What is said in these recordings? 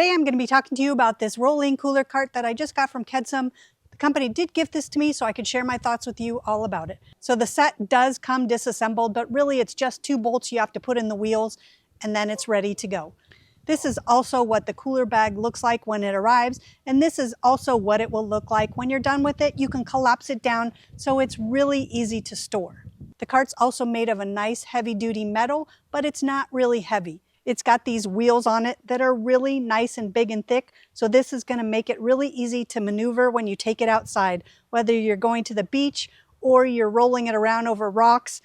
Today I'm going to be talking to you about this rolling cooler cart that I just got from KEDSUM. The company did gift this to me so I could share my thoughts with you all about it. So the set does come disassembled, but really it's just 2 bolts you have to put in the wheels and then it's ready to go. This is also what the cooler bag looks like when it arrives, and this is also what it will look like when you're done with it. You can collapse it down so it's really easy to store. The cart's also made of a nice heavy-duty metal, but it's not really heavy. It's got these wheels on it that are really nice and big and thick, so this is going to make it really easy to maneuver when you take it outside. Whether you're going to the beach or you're rolling it around over rocks,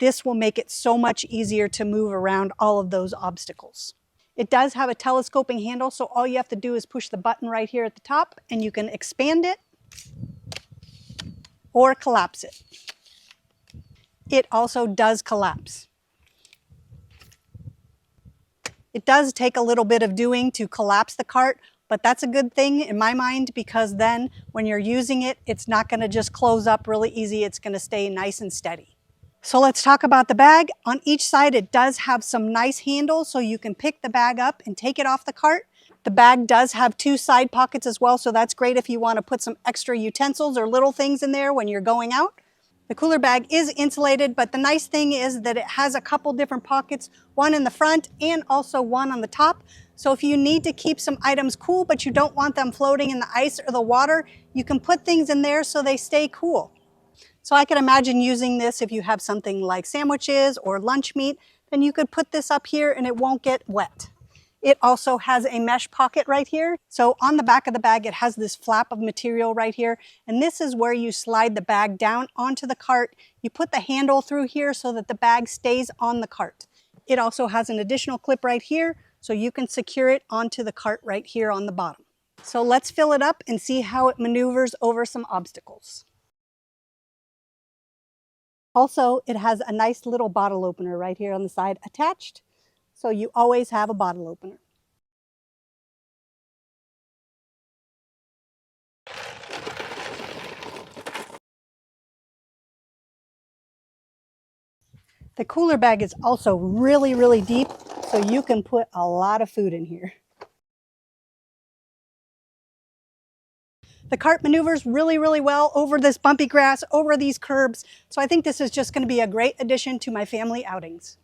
this will make it so much easier to move around all of those obstacles. It does have a telescoping handle, so all you have to do is push the button right here at the top and you can expand it or collapse it. It also does collapse. It does take a little bit of doing to collapse the cart, but that's a good thing in my mind, because then when you're using it, it's not going to just close up really easy. It's going to stay nice and steady. So let's talk about the bag. On each side, it does have some nice handles so you can pick the bag up and take it off the cart. The bag does have 2 side pockets as well, so that's great if you want to put some extra utensils or little things in there when you're going out. The cooler bag is insulated, but the nice thing is that it has a couple different pockets, one in the front and also one on the top. So if you need to keep some items cool, but you don't want them floating in the ice or the water, you can put things in there so they stay cool. So I can imagine using this if you have something like sandwiches or lunch meat, then you could put this up here and it won't get wet. It also has a mesh pocket right here. So on the back of the bag, it has this flap of material right here. And this is where you slide the bag down onto the cart. You put the handle through here so that the bag stays on the cart. It also has an additional clip right here, so you can secure it onto the cart right here on the bottom. So let's fill it up and see how it maneuvers over some obstacles. Also, it has a nice little bottle opener right here on the side attached. So you always have a bottle opener. The cooler bag is also really deep, so you can put a lot of food in here. The cart maneuvers really well over this bumpy grass, over these curbs, so I think this is just going to be a great addition to my family outings.